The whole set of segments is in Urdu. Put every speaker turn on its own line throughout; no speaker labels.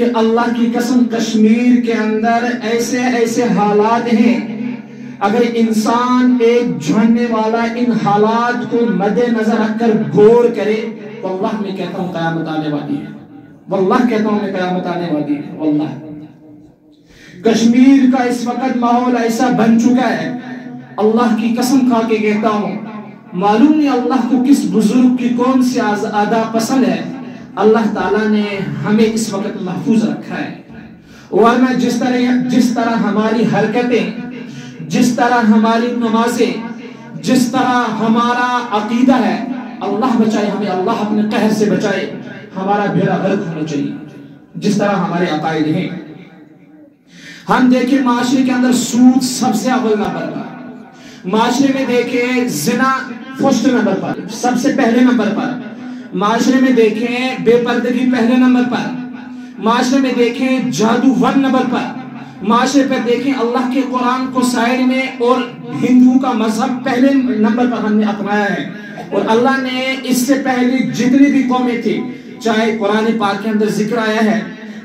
کہ اللہ کی قسم کشمیر کے اندر ایسے ایسے حالات ہیں، اگر انسان ایک جاننے والا ان حالات کو مد نظر رکھ کر غور کرے، واللہ میں کہتا ہوں قیامت آنے والی ہے، واللہ کہتا ہوں میں قیامت آنے والی ہے۔ واللہ کشمیر کا اس وقت ماحول ایسا بن چکا ہے، اللہ کی قسم کھا کے کہتا ہوں، معلوم نہیں اللہ کو کس بزرگ کی کون سی ادا پسند ہے، اللہ تعالیٰ نے ہمیں اس وقت محفوظ رکھا ہے، ورنہ جس طرح ہماری حرکتیں، جس طرح ہماری نمازیں، جس طرح ہمارا عقیدہ ہے، اللہ بچائے ہمیں، اللہ اپنے قہر سے بچائے، ہمارا بیڑا غرق ہونا چاہیے جس طرح ہمارے عقائد ہیں۔ ہم دیکھیں معاشرے کے اندر سود سب سے اول نمبر پر، معاشرے میں دیکھیں زنا فرسٹ نمبر پر، سب سے پہلے نمبر پر، معاشرے میں دیکھیں بے پردگی پہلے نمبر پر، معاشرے میں دیکھیں جادو 1 نمبر پر، معاشرے پر دیکھیں اللہ کے قرآن کو سائڈ میں اور ہندو کا مذہب پہلے نمبر پر ہم نے اپنایا ہے۔ اور اللہ نے اس سے پہلے جتنی بھی قومیں تھی، چاہے قرآن پاک کے اندر ذکر آیا ہے،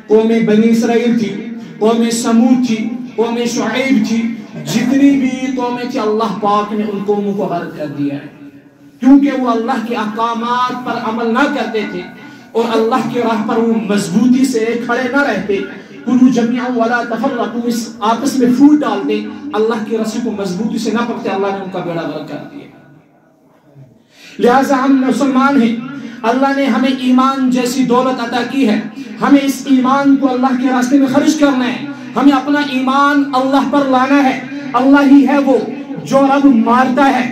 قوم بنی اسرائیل تھی، قوم سمود تھی، قوم شعیب تھی، جتنی بھی قومیں تھی اللہ پاک نے ان قوموں کو غرق کر دیا ہے، کیونکہ وہ اللہ کے احکامات پر عمل نہ کرتے تھے اور اللہ کے راہ پر وہ مضبوطی سے کھڑے نہ رہتے، کلوا جمیعا ولا تفرقوا، آپس میں پھوٹ ڈالتے، اللہ کی رسی کو مضبوطی سے نہ پکڑتے، اللہ نے ان کا بیڑا غرق کر دیا۔ لہٰذا ہم مسلمان ہیں، اللہ نے ہمیں ایمان جیسی دولت عطا کی ہے، ہمیں اس ایمان کو اللہ کے راستے میں خرچ کرنا ہے، ہمیں اپنا ایمان اللہ پر لانا ہے۔ اللہ ہی ہے وہ جو رب مارتا ہے،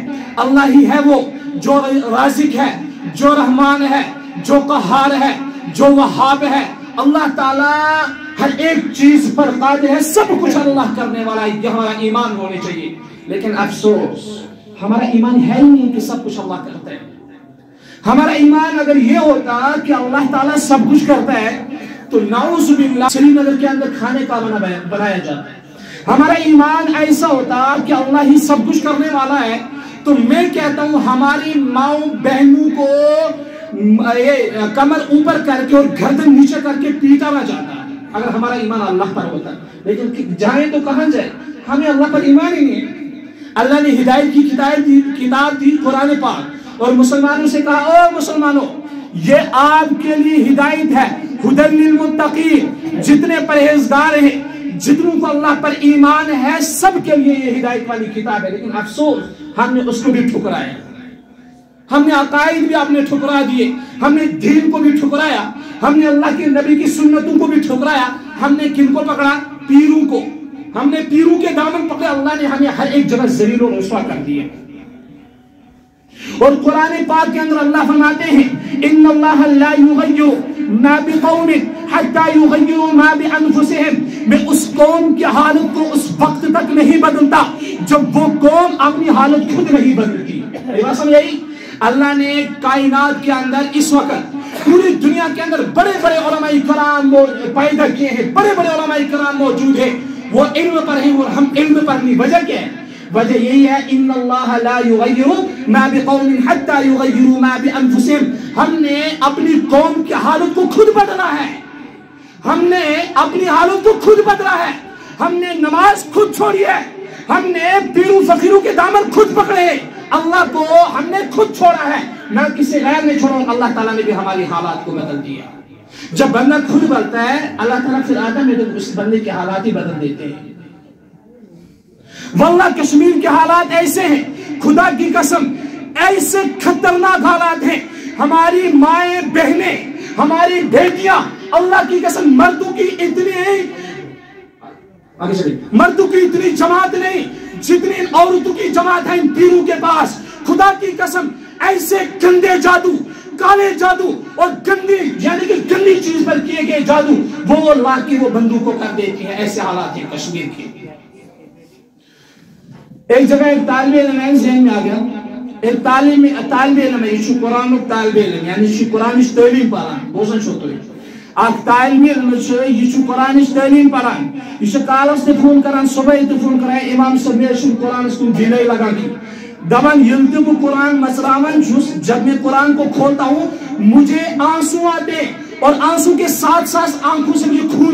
اللہ ہی ہے وہ جو رازق ہے، جو رحمان ہے، جو قہار ہے، جو وہاب ہے، اللہ تعالیٰ ہر ایک چیز پر قادر ہے، سب کچھ اللہ کرنے والا ہے، یہ ہمارا ایمان ہونے چاہیے۔ لیکن افسوس ہمارا ایمان ہے ہی نہیں کہ سب کچھ اللہ کرتا ہے۔ ہمارا ایمان اگر یہ ہوتا کہ اللہ تعالیٰ سب کچھ کرتا ہے تو نعوذ باللہ سری نگر کے اندر کھانے کا بنایا جاتا ہے۔ ہمارا ایمان ایسا ہوتا کہ اللہ ہی سب کچھ کرنے والا ہے تو میں کہتا ہوں ہماری ماؤں بہنوں کو کمر اوپر کر کے اور گردن نیچے کر کے پیٹا نہ جاتا اگر ہمارا ایمان اللہ پر ہوتا۔ لیکن جائیں تو کہاں جائیں، ہمیں اللہ پر ایمان ہی نہیں ہے۔ اللہ نے ہدایت کی کتاب دی قرآن پاک، اور مسلمانوں سے کہا او مسلمانوں یہ آپ کے لیے ہدایت ہے، ہدی للمتقین، جتنے پرہیزگار ہیں، جتنوں کو اللہ پر ایمان ہے، سب کے لیے یہ ہدایت والی کتاب ہے۔ لیکن افسوس ہم نے اس کو بھی ٹھکرایا، ہم نے عقائد بھی اپنے ٹھکرا دیے، ہم نے دین کو بھی ٹھکرایا، ہم نے اللہ کے نبی کی سنتوں کو بھی ٹھکرایا۔ ہم نے کن کو پکڑا؟ پیروں کو، ہم نے پیروں کے دامن پکڑے، اللہ نے ہمیں ہر ایک جگہ ذلیل و رسوا کر دیا۔ اور قرآن پاک کے اندر اللہ فرماتے ہیں ان اللہ لا یغیر ما بقوم حتی یغیروا ما بانفسهم، میں اس قوم کی حالت کو اس وقت تک نہیں بدلتا جب وہ قوم اپنی حالت خود نہیں بدلتی۔ بات سمجھائی؟ اللہ نے کائنات کے اندر اس وقت پوری دنیا کے اندر بڑے بڑے علماء کرام پیدا کیے ہیں، بڑے بڑے علماء کرام موجود ہیں، وہ علم پر ہیں اور ہم علم پر نہیں۔ وجہ کیا ہے؟ وجہ یہی ہے ان اللہ لا یغیر ما بقوم حتی یغیروا ما بانفسهم، ہم نے اپنی قوم کی حالت کو خود بدلا ہے، ہم نے اپنی حالت کو خود بدلا ہے، ہم نے نماز خود چھوڑی ہے، ہم نے پیروں فقیروں کے دامن خود پکڑے، اللہ کو ہم نے خود چھوڑا ہے، نہ کسی غیر نے چھوڑا۔ اللہ تعالیٰ نے بھی ہماری حالات کو بدل دیا۔ جب بندہ خود بدلتا ہے اللہ تعالیٰ پھر آدم میں اس بندے کے حالات ہی بدل دیتے ہیں۔ واللہ کشمیر کے حالات ایسے ہیں، خدا کی قسم ایسے خطرناک حالات ہیں، ہماری مائیں بہنیں، ہماری بیٹیاں، اللہ کی قسم مردوں کی اتنی جماعت نہیں جتنی عورتوں کی جماعت ہے ان پیروں کے پاس۔ خدا کی قسم ایسے گندے جادو، کالے جادو اور گندی یعنی کہ گندی چیز پر کیے گئے جادو وہ لا کے وہ بندوں کو کر دیتی ہیں۔ ایسے حالات ہیں کشمیر کے۔ ایک جگہ ایک طالب علم ذہن میں آ گیا، ایک طالب علم یہ چھو قرآن طالب علم یعنی چھو قرآنش تعلیم پران بوزن چھو تو اک طالب علم یہ چھو قرآنش تعلیم پران، یہ چھو کالس تے فون کران، صبح تے فون کران، امام صاحب میں چھو قرآنس کو دلے لگا کی دبن یلتے وہ قرآن مسراون جس جب میں قرآن کو کھولتا ہوں مجھے آنسو آتے اور آنسو کے ساتھ ساتھ آنکھوں سے مجھے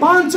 5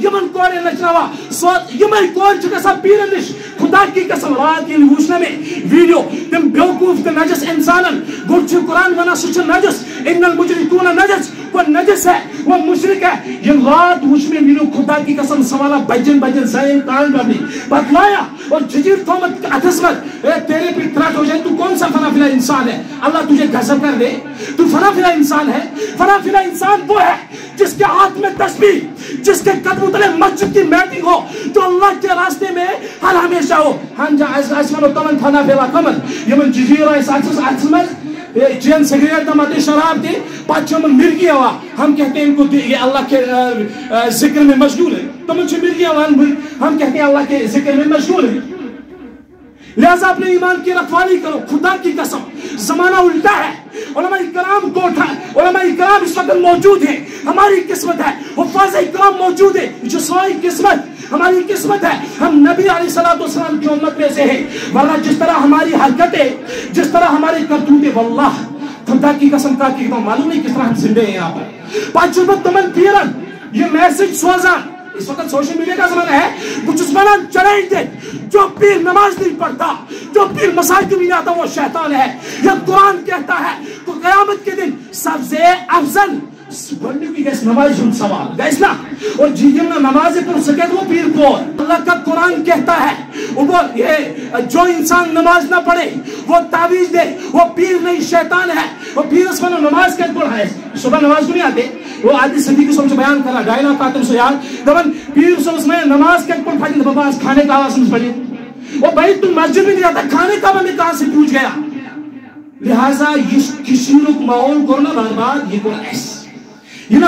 یمن کورے نچناوا یمے کور چھ گژھان پیرن نش خدا کی قسم رات ییٚلہِ وٕچھنا مےٚ ویڈیو تِم بیوقوٗف تہٕ نجس انسانن گۄڈٕ چھُ قرآن ونان سُہ چھُ نجس ان المجرمون نجس وہ نجس ہے وہ مشرک ہے ییٚلہِ رات وٕچھ مےٚ ویڈیو خدا کی قسم سوالا بجن زین کان کرنی بتلایا اور ججیر تھومت اتھس مت تیرے پہ ترٹ ہو جائے تو کون سا فنا فلا انسان ہے اللہ تجھے غضب کر دے تو فنا فلا انسان ہے فنا فلا انسان وہ ہے جس کے ہاتھ میں تسبیح جس کے قدموں تلے مسجد کی میٹنگ ہو تو اللہ کے راستے میں ہر ہمیشہ ہو ہم جا اسمان و تمن فنا فلا کمل یمن جزیر اتھس مت چین سگریٹ دماتے شراب دے پاچھو من مرگی ہوا ہم کہتے ہیں ان کو یہ اللہ کے ذکر میں مشغول ہے تو مجھے مرگی ہوا ہم کہتے ہیں اللہ کے ذکر میں مشغول ہے لہذا اپنے ایمان کی رکھوالی کرو خدا کی قسم زمانہ الٹا ہے علماء اکرام کو علماء اکرام اس وقت موجود ہیں ہماری قسمت ہے حفاظ اکرام موجود ہے جو سوائی قسمت ہماری قسمت ہے ہم نبی علیہ السلام کی امت میں سے ہیں ورنہ جس طرح ہماری حرکتیں جس طرح ہمارے کرتوتے واللہ خدا کی قسم کا کہ معلوم نہیں کس طرح ہم زندے ہیں یہاں پر پانچویں تمن پیرن یہ میسج سوزان اس وقت سوشل میڈیا کا زمانہ ہے کچھ اسمانان چلائیں دے جو پیر نماز نہیں پڑھتا جو پیر مساجد میں آتا وہ شیطان ہے یہ قرآن کہتا ہے تو قیامت کے دن سب سے افضل گھڑنے کی گیس نماز جن سوال گیس نا اور جیجن نماز پر سکت وہ پیر کو اللہ کا قرآن کہتا ہے وہ یہ جو انسان نماز نہ پڑھے وہ تعویذ دے وہ پیر نہیں شیطان ہے وہ پیر اس میں نماز کہت پڑھا ہے صبح نماز کو نہیں آتے وہ آدھی صدیقی سمجھ بیان کرا ڈائنا قاتم سے یاد دبن پیر اس میں نماز کہت پڑھا ہے باباز کھانے کا آواز سمجھ پڑھے وہ بھائی تم مسجد میں نہیں آتا کھانے کا میں کہاں سے پوچھ گیا لہٰذا یہ کسی لوگ ماحول کرنا برباد یہ کو ایس یہ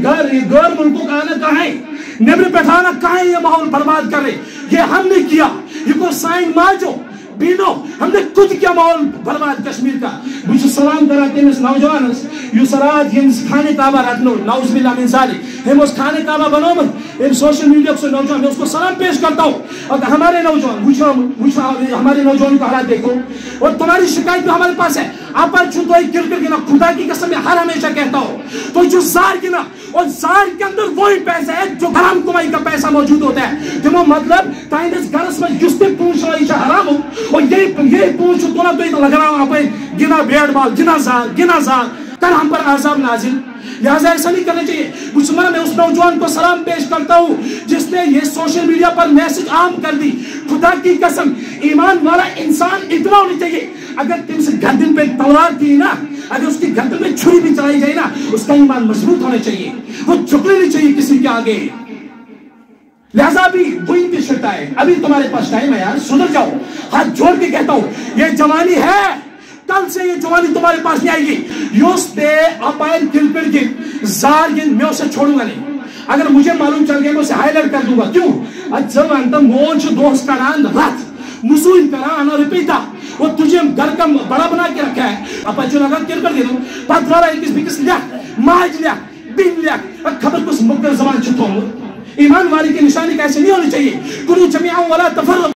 غیر ملکوں کا آنا کہاں ہے نیبر پیٹھانا کہاں ہے یہ ماحول برباد کر رہے یہ ہم نے کیا یہ کو سائن ماجو بینو ہم نے خود کیا ماحول برباد کشمیر کا مجھے سلام کراتے ہیں اس نوجوان یو سرات یہ کھانے کعبہ رکھنو نعوذ باللہ من ذالک ہم اس کھانے کعبہ بنو مت ہم سوشل میڈیا سے نوجوان میں اس کو سلام پیش کرتا ہوں اور ہمارے نوجوان ہمارے نوجوان کو حالات دیکھو اور تمہاری شکایت بھی ہمارے پاس ہے آپ چھو تو ایک کرکٹ گنا خدا کی قسم میں ہر ہمیشہ کہتا ہوں تو جو زار گنا اور زار کے اندر وہی پیسہ ہے جو حرام کمائی کا پیسہ موجود ہوتا ہے جمع مطلب تائندس گرس میں جستے پونچھ رہا ایشہ حرام ہو اور یہی پونچھ تو نہ تو یہ لگ رہا ہوں آپ گنا بیٹ بال گنا زار کر ہم پر عذاب نازل لہذا ایسا نہیں کرنا چاہیے مسلمان میں اس نوجوان کو سلام پیش کرتا ہوں جس نے یہ سوشل میڈیا پر میسج عام کر دی خدا کی قسم ایمان والا انسان اتنا ہونا چاہیے اگر تم سے گردن پہ تلوار دی نا اگر اس کی گردن پہ چھری بھی چلائی جائے نا اس کا ایمان مضبوط ہونا چاہیے وہ جھکنے نہیں چاہیے کسی کے آگے لہذا ابھی وہی پہ شرطا ہے ابھی تمہارے پاس ٹائم ہے یار سدھر جاؤ ہاتھ جوڑ کے کہتا ہوں یہ جوانی ہے کل سے یہ جوانی تمہارے پاس نہیں آئے گی یوس پہ اپائن کل پر گن زار گن میں اسے چھوڑوں گا نہیں اگر مجھے معلوم چل گیا میں اسے ہائی لائٹ کر دوں گا کیوں جب انتا مون چھو دوست کران رات مزوین کران اور رپیتا وہ تجھے گھر کا بڑا بنا کے رکھا ہے اپا جو لگا کر دے دوں پتوارا ایکس بکس لیا ماج لیا بین لیا خبر کس مقدر زمان چھتوں ایمان والی کی نشانی کیسے نہیں ہونی چاہیے کنو جمیعا ولا تفرق